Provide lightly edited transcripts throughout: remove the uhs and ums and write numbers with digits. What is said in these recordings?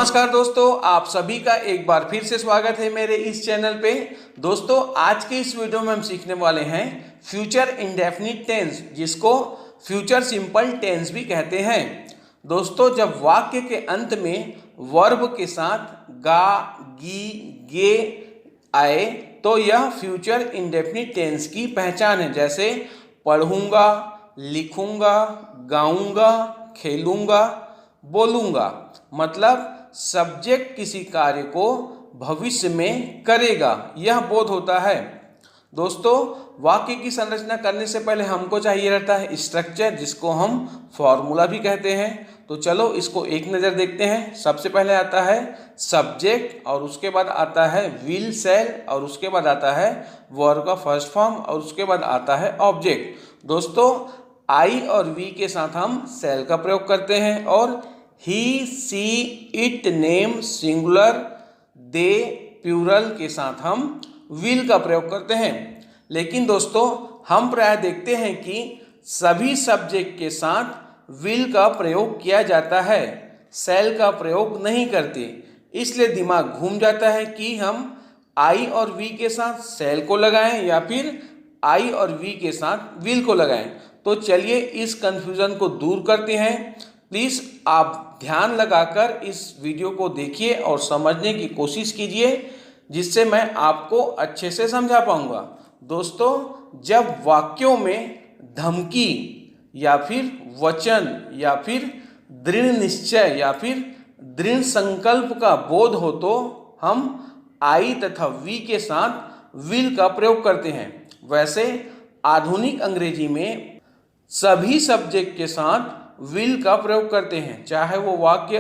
नमस्कार दोस्तों, आप सभी का एक बार फिर से स्वागत है मेरे इस चैनल पे। दोस्तों, आज के इस वीडियो में हम सीखने वाले हैं फ्यूचर इंडेफिनिट टेंस, जिसको फ्यूचर सिंपल टेंस भी कहते हैं। दोस्तों, जब वाक्य के अंत में वर्ब के साथ गा, गी, गे आए तो यह फ्यूचर इंडेफिनिट टेंस की पहचान है। जैसे पढ़ूंगा, लिखूंगा, गाऊंगा, खेलूंगा, बोलूंगा। मतलब सब्जेक्ट किसी कार्य को भविष्य में करेगा, यह बोध होता है। दोस्तों, वाक्य की संरचना करने से पहले हमको चाहिए रहता है स्ट्रक्चर, जिसको हम फॉर्मूला भी कहते हैं। तो चलो इसको एक नज़र देखते हैं। सबसे पहले आता है सब्जेक्ट, और उसके बाद आता है विल, शैल, और उसके बाद आता है वर्ब का फर्स्ट फॉर्म, और उसके बाद आता है ऑब्जेक्ट। दोस्तों, आई और वी के साथ हम शैल का प्रयोग करते हैं, और he, she, it, name singular, they plural के साथ हम विल का प्रयोग करते हैं। लेकिन दोस्तों, हम प्रायः देखते हैं कि सभी सब्जेक्ट के साथ विल का प्रयोग किया जाता है, शैल का प्रयोग नहीं करते। इसलिए दिमाग घूम जाता है कि हम आई और वी के साथ शैल को लगाएं या फिर आई और वी के साथ विल को लगाएं। तो चलिए इस कंफ्यूजन को दूर करते हैं। प्लीज़ आप ध्यान लगाकर इस वीडियो को देखिए और समझने की कोशिश कीजिए, जिससे मैं आपको अच्छे से समझा पाऊंगा। दोस्तों, जब वाक्यों में धमकी या फिर वचन या फिर दृढ़ निश्चय या फिर दृढ़ संकल्प का बोध हो तो हम आई तथा वी के साथ विल का प्रयोग करते हैं। वैसे आधुनिक अंग्रेजी में सभी सब्जेक्ट के साथ विल का प्रयोग करते हैं, चाहे वो वाक्य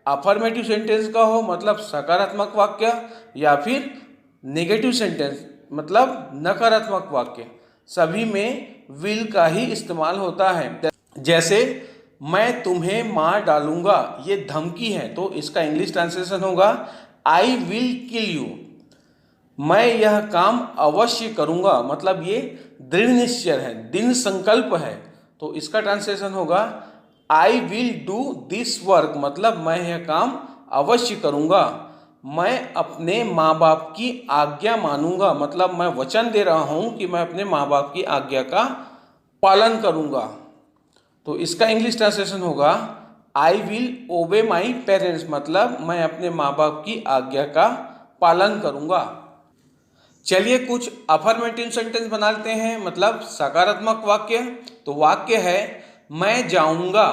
अफर्मेटिव सेंटेंस का हो, मतलब सकारात्मक वाक्य, या फिर नेगेटिव सेंटेंस मतलब नकारात्मक वाक्य। सभी में विल का ही इस्तेमाल होता है। जैसे मैं तुम्हें मार डालूंगा, ये धमकी है, तो इसका इंग्लिश ट्रांसलेशन होगा आई विल किल यू। मैं यह काम अवश्य करूंगा, मतलब ये दृढ़ निश्चय है, दृढ़ संकल्प है, तो इसका ट्रांसलेशन होगा I will do this work, मतलब मैं यह काम अवश्य करूंगा। मैं अपने माँ बाप की आज्ञा मानूंगा, मतलब मैं वचन दे रहा हूं कि मैं अपने माँ बाप की आज्ञा का पालन करूंगा। तो इसका इंग्लिश ट्रांसलेशन होगा आई विल ओबे माई पेरेंट्स, मतलब मैं अपने माँ बाप की आज्ञा का पालन करूंगा। चलिए कुछ अफर्मेटिव सेंटेंस बनाते हैं, मतलब सकारात्मक वाक्य। तो वाक्य है मैं जाऊंगा।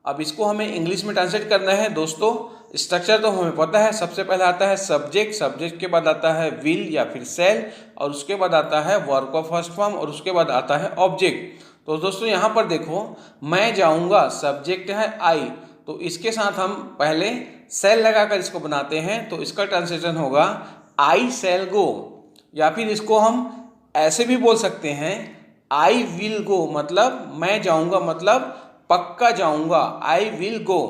अब इसको हमें इंग्लिश में ट्रांसलेट करना है। दोस्तों, स्ट्रक्चर तो हमें पता है। सबसे पहले आता है सब्जेक्ट, सब्जेक्ट के बाद आता है विल या फिर शैल, और उसके बाद आता है वर्ब का फर्स्ट फॉर्म, और उसके बाद आता है ऑब्जेक्ट। तो दोस्तों, यहाँ पर देखो, मैं जाऊंगा सब्जेक्ट है आई, तो इसके साथ हम पहले शैल लगाकर इसको बनाते हैं। तो इसका ट्रांसलेशन होगा आई शैल गो, या फिर इसको हम ऐसे भी बोल सकते हैं आई विल गो, मतलब मैं जाऊंगा, मतलब पक्का जाऊंगा, आई विल गो।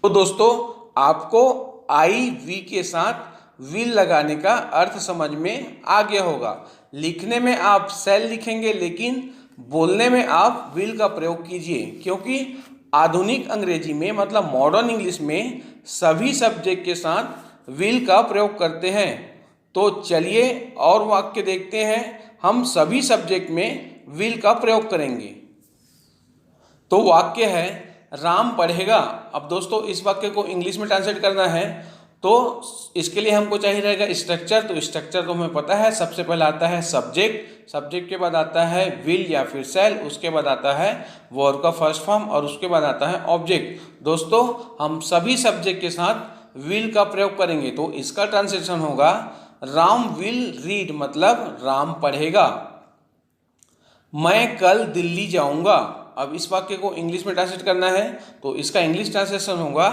तो दोस्तों, आपको आई वी के साथ विल लगाने का अर्थ समझ में आ गया होगा। लिखने में आप शैल लिखेंगे, लेकिन बोलने में आप विल का प्रयोग कीजिए, क्योंकि आधुनिक अंग्रेजी में मतलब मॉडर्न इंग्लिश में सभी सब्जेक्ट के साथ विल का प्रयोग करते हैं। तो चलिए और वाक्य देखते हैं। हम सभी सब्जेक्ट में विल का प्रयोग करेंगे। तो वाक्य है राम पढ़ेगा। अब दोस्तों, इस वाक्य को इंग्लिश में ट्रांसलेट करना है, तो इसके लिए हमको चाहिए रहेगा स्ट्रक्चर। तो स्ट्रक्चर तो हमें पता है। सबसे पहले आता है सब्जेक्ट, सब्जेक्ट के बाद आता है विल या फिर शैल, उसके बाद आता है वर्ब का फर्स्ट फॉर्म, और उसके बाद आता है ऑब्जेक्ट। दोस्तों, हम सभी सब्जेक्ट के साथ विल का प्रयोग करेंगे। तो इसका ट्रांसलेशन होगा राम विल रीड, मतलब राम पढ़ेगा। मैं कल दिल्ली जाऊंगा। अब इस वाक्य को इंग्लिश में ट्रांसलेट करना है, तो इसका इंग्लिश ट्रांसलेशन होगा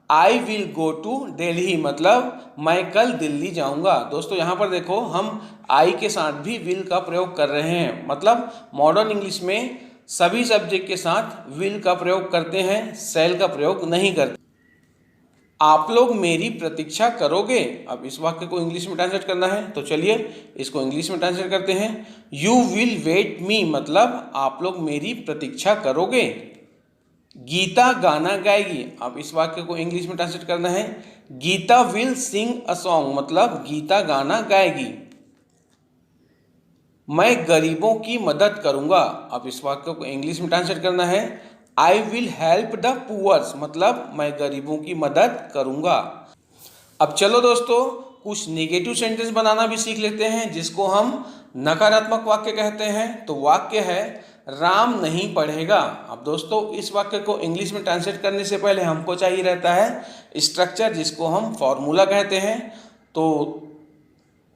I will go to Delhi, मतलब मैं कल दिल्ली जाऊंगा। दोस्तों, यहाँ पर देखो, हम आई के साथ भी विल का प्रयोग कर रहे हैं, मतलब मॉडर्न इंग्लिश में सभी सब्जेक्ट के साथ विल का प्रयोग करते हैं, शैल का प्रयोग नहीं करते। आप लोग मेरी प्रतीक्षा करोगे। अब इस वाक्य को इंग्लिश में ट्रांसलेट करना है, तो चलिए इसको इंग्लिश में ट्रांसलेट करते हैं। यू विल वेट मी, मतलब आप लोग मेरी प्रतीक्षा करोगे। गीता गाना गाएगी। अब इस वाक्य को इंग्लिश में ट्रांसलेट करना है, Geeta will sing a song, मतलब गीता गाना गाएगी। मैं गरीबों की मदद करूंगा। अब इस वाक्य को इंग्लिश में ट्रांसलेट करना है, I will help the poors, मतलब मैं गरीबों की मदद करूंगा। अब चलो दोस्तों कुछ नेगेटिव सेंटेंस बनाना भी सीख लेते हैं जिसको हम नकारात्मक वाक्य कहते हैं। तो वाक्य है राम नहीं पढ़ेगा। अब दोस्तों इस वाक्य को इंग्लिश में ट्रांसलेट करने से पहले हमको चाहिए रहता है स्ट्रक्चर, जिसको हम फॉर्मूला कहते हैं। तो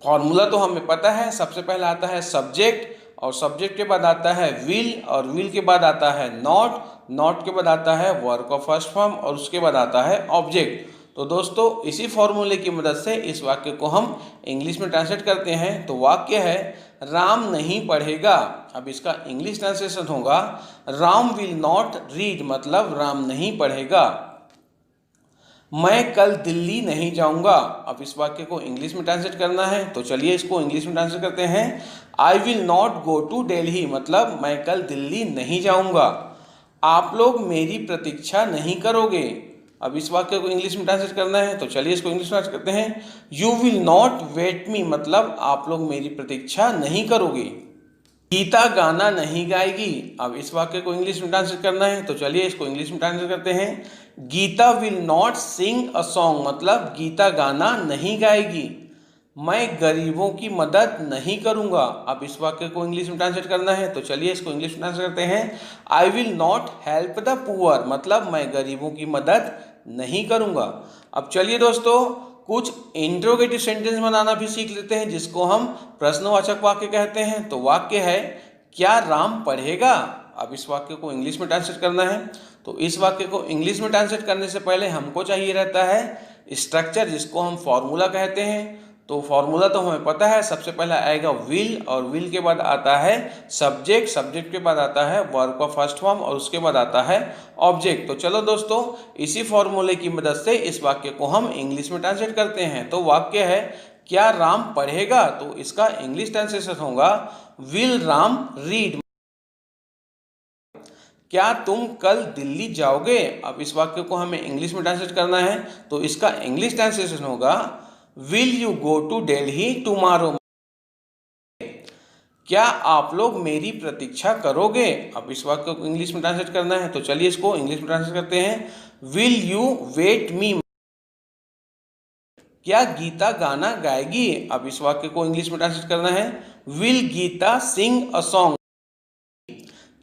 फॉर्मूला तो हमें पता है, सबसे पहले आता है सब्जेक्ट, और सब्जेक्ट के बाद आता है विल, और विल के बाद आता है नॉट, नॉट के बाद आता है वर्ब का फर्स्ट फॉर्म, और उसके बाद आता है ऑब्जेक्ट। तो दोस्तों इसी फॉर्मूले की मदद से इस वाक्य को हम इंग्लिश में ट्रांसलेट करते हैं। तो वाक्य है राम नहीं पढ़ेगा। अब इसका इंग्लिश ट्रांसलेशन होगा राम विल नॉट रीड, मतलब राम नहीं पढ़ेगा। मैं कल दिल्ली नहीं जाऊंगा। अब इस वाक्य को इंग्लिश में ट्रांसलेट करना है, तो चलिए इसको इंग्लिश में ट्रांसलेट करते हैं, I will not go to Delhi, मतलब मैं कल दिल्ली नहीं जाऊंगा। आप लोग मेरी प्रतीक्षा नहीं करोगे। अब इस वाक्य को इंग्लिश में ट्रांसलेट करना है, तो चलिए इसको इंग्लिश में ट्रांसलेट करते हैं, यू विल नॉट वेट मी, मतलब आप लोग मेरी प्रतीक्षा नहीं करोगे। गीता गाना नहीं गाएगी। अब इस वाक्य को इंग्लिश में ट्रांसलेट करना है, तो चलिए इसको इंग्लिश में ट्रांसलेट करते हैं, Geeta will not sing a song, मतलब गीता गाना नहीं गाएगी। मैं गरीबों की मदद नहीं करूंगा। अब इस वाक्य को इंग्लिश में ट्रांसलेट करना है, तो चलिए इसको इंग्लिश में ट्रांसलेट करते हैं, I will not help the poor, मतलब मैं गरीबों की मदद नहीं करूंगा। अब चलिए दोस्तों कुछ इंट्रोगेटिव सेंटेंस बनाना भी सीख लेते हैं जिसको हम प्रश्नवाचक वाक्य कहते हैं। तो वाक्य है क्या राम पढ़ेगा। अब इस वाक्य को इंग्लिश में ट्रांसलेट करना है, तो इस वाक्य को इंग्लिश में ट्रांसलेट करने से पहले हमको चाहिए रहता है स्ट्रक्चर, जिसको हम फॉर्मूला कहते हैं। तो फॉर्मूला तो हमें पता है, सबसे पहले आएगा विल, और विल के बाद आता है सब्जेक्ट, सब्जेक्ट के बाद आता है वर्ब का फर्स्ट फॉर्म, और उसके बाद आता है ऑब्जेक्ट। तो चलो दोस्तों इसी फॉर्मूले की मदद से इस वाक्य को हम इंग्लिश में ट्रांसलेट करते हैं। तो वाक्य है क्या राम पढ़ेगा, तो इसका इंग्लिश ट्रांसलेशन होगा विल राम रीड। क्या तुम कल दिल्ली जाओगे। अब इस वाक्य को हमें इंग्लिश में ट्रांसलेट करना है, तो इसका इंग्लिश ट्रांसलेशन होगा will you go to Delhi tomorrow. क्या आप लोग मेरी प्रतीक्षा करोगे। अब इस वाक्य को इंग्लिश में ट्रांसलेट करना है, तो चलिए इसको इंग्लिश में ट्रांसलेट करते हैं, विल यू वेट मी। क्या गीता गाना गाएगी। अब इस वाक्य को इंग्लिश में ट्रांसलेट करना है, will Geeta sing a song.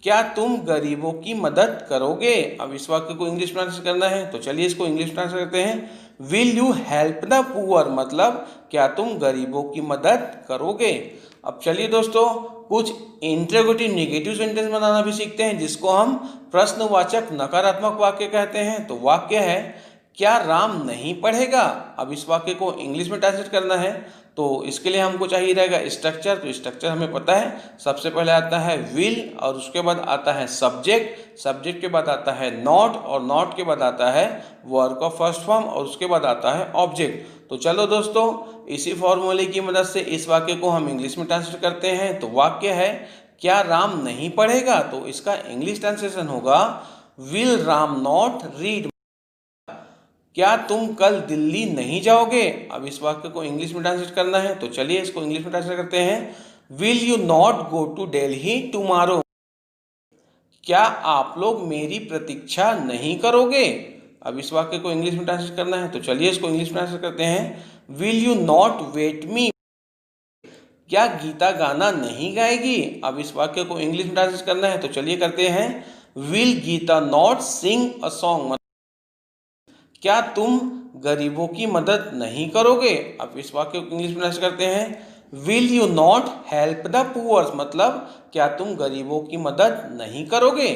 क्या तुम गरीबों की मदद करोगे। अब इस वाक्य को इंग्लिश में ट्रांसलेट करना है, तो चलिए इसको इंग्लिश में ट्रांसलेट करते हैं, will you help the poor, मतलब क्या तुम गरीबों की मदद करोगे। अब चलिए दोस्तों कुछ इंट्रोगेटिव नेगेटिव सेंटेंस बनाना भी सीखते हैं जिसको हम प्रश्नवाचक नकारात्मक वाक्य कहते हैं। तो वाक्य है क्या राम नहीं पढ़ेगा। अब इस वाक्य को इंग्लिश में ट्रांसलेट करना है, तो इसके लिए हमको चाहिए रहेगा स्ट्रक्चर। तो स्ट्रक्चर हमें पता है, सबसे पहले आता है विल, और उसके बाद आता है सब्जेक्ट, सब्जेक्ट के बाद आता है नॉट, और नॉट के बाद आता है वर्ब का फर्स्ट फॉर्म, और उसके बाद आता है ऑब्जेक्ट। तो चलो दोस्तों इसी फॉर्मूले की मदद से इस वाक्य को हम इंग्लिश में ट्रांसलेट करते हैं। तो वाक्य है क्या राम नहीं पढ़ेगा, तो इसका इंग्लिश ट्रांसलेशन होगा विल राम नॉट रीड। क्या तुम कल दिल्ली नहीं जाओगे। अब इस वाक्य को इंग्लिश में ट्रांसलेट करना है, तो चलिए इसको इंग्लिश में ट्रांसलेट करते हैं, will you not go to Delhi tomorrow. क्या आप लोग मेरी प्रतीक्षा नहीं करोगे। अब इस वाक्य को इंग्लिश में ट्रांसलेट करना है, तो चलिए इसको इंग्लिश में ट्रांसलेट करते हैं, विल यू नॉट वेट मी। क्या गीता गाना नहीं गाएगी। अब इस वाक्य को इंग्लिश में ट्रांसलेट करना है, तो चलिए करते हैं, will Geeta not sing a song. क्या तुम गरीबों की मदद नहीं करोगे। अब इस वाक्य को इंग्लिश में ट्रांसलेट करते हैं, will you not help the poors, मतलब क्या तुम गरीबों की मदद नहीं करोगे।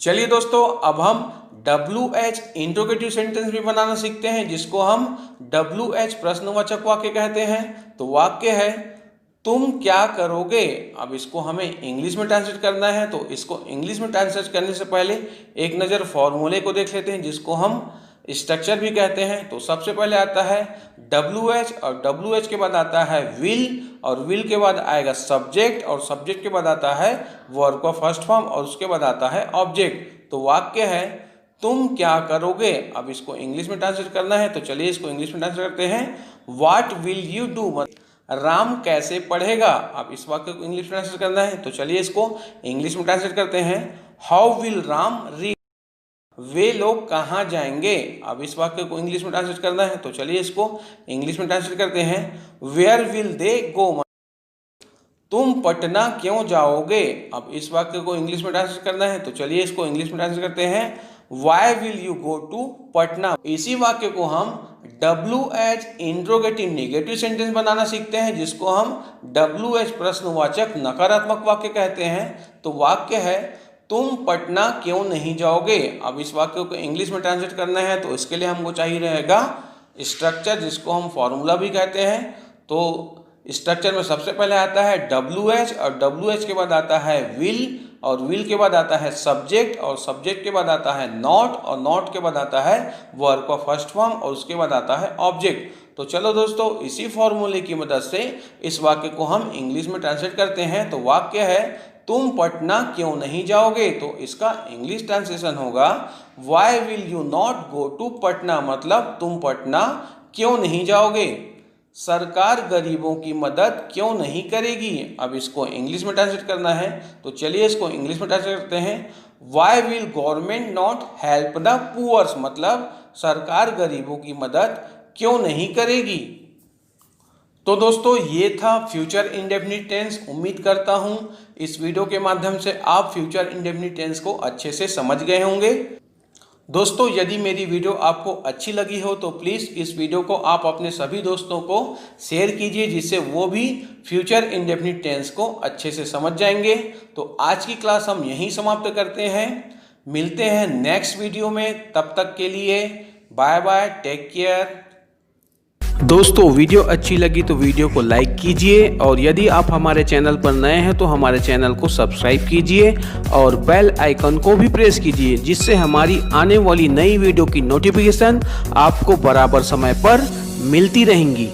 चलिए दोस्तों अब हम WH इंट्रोगेटिव सेंटेंस भी बनाना सीखते हैं जिसको हम WH प्रश्नवाचक वाक्य कहते हैं। तो वाक्य है तुम क्या करोगे। अब इसको हमें इंग्लिश में ट्रांसलेट करना है, तो इसको इंग्लिश में ट्रांसलेट करने से पहले एक नज़र फॉर्मूले को देख लेते हैं जिसको हम स्ट्रक्चर भी कहते हैं। तो सबसे पहले आता है WH और WH के बाद आता है विल और विल के बाद आएगा सब्जेक्ट और सब्जेक्ट के बाद आता है वर्ब का फर्स्ट फॉर्म और उसके बाद आता है ऑब्जेक्ट। तो वाक्य है तुम क्या करोगे। अब इसको इंग्लिश में ट्रांसलेट करना है तो चलिए इसको इंग्लिश में ट्रांसलेट करते हैं। What will you do, Ram कैसे पढ़ेगा। अब इस वाक्य को इंग्लिश में ट्रांसलेट करना है तो चलिए इसको इंग्लिश में ट्रांसलेट करते हैं। हाउ विल राम रीड, वे लोग कहाँ जाएंगे। अब इस वाक्य को इंग्लिश में ट्रांसलेट करना है तो चलिए इसको इंग्लिश में ट्रांसलेट करते हैं। वेयर विल दे गो, तुम पटना क्यों जाओगे। अब इस वाक्य को इंग्लिश में ट्रांसलेट करना है तो चलिए इसको इंग्लिश में ट्रांसलेट करते हैं। Why will you go to Patna. इसी वाक्य को हम WH इंट्रोगेटिव नेगेटिव सेंटेंस बनाना सीखते हैं जिसको हम WH प्रश्नवाचक नकारात्मक वाक्य कहते हैं। तो वाक्य है तुम पटना क्यों नहीं जाओगे। अब इस वाक्य को इंग्लिश में ट्रांसलेट करना है तो इसके लिए हमको चाहिए रहेगा स्ट्रक्चर जिसको हम फॉर्मूला भी कहते हैं। तो स्ट्रक्चर में सबसे पहले आता है WH और WH के बाद आता है विल और विल के बाद आता है सब्जेक्ट और सब्जेक्ट के बाद आता है नॉट और नॉट के बाद आता है वर्ब का फर्स्ट फॉर्म और उसके बाद आता है ऑब्जेक्ट। तो चलो दोस्तों इसी फॉर्मूले की मदद से इस वाक्य को हम इंग्लिश में ट्रांसलेट करते हैं। तो वाक्य है तुम पटना क्यों नहीं जाओगे। तो इसका इंग्लिश ट्रांसलेशन होगा why will you not go to Patna, मतलब तुम पटना क्यों नहीं जाओगे। सरकार गरीबों की मदद क्यों नहीं करेगी। अब इसको इंग्लिश में ट्रांसलेट करना है तो चलिए इसको इंग्लिश में ट्रांसलेट करते हैं। Why will government not help the poors, मतलब सरकार गरीबों की मदद क्यों नहीं करेगी। तो दोस्तों ये था फ्यूचर इंडेफिनिट टेंस। उम्मीद करता हूँ इस वीडियो के माध्यम से आप फ्यूचर इंडेफिनिट टेंस को अच्छे से समझ गए होंगे। दोस्तों यदि मेरी वीडियो आपको अच्छी लगी हो तो प्लीज़ इस वीडियो को आप अपने सभी दोस्तों को शेयर कीजिए जिससे वो भी फ्यूचर इंडेफिनिट टेंस को अच्छे से समझ जाएंगे। तो आज की क्लास हम यहीं समाप्त करते हैं, मिलते हैं नेक्स्ट वीडियो में। तब तक के लिए बाय बाय, टेक केयर। दोस्तों वीडियो अच्छी लगी तो वीडियो को लाइक कीजिए और यदि आप हमारे चैनल पर नए हैं तो हमारे चैनल को सब्सक्राइब कीजिए और बेल आइकन को भी प्रेस कीजिए जिससे हमारी आने वाली नई वीडियो की नोटिफिकेशन आपको बराबर समय पर मिलती रहेंगी।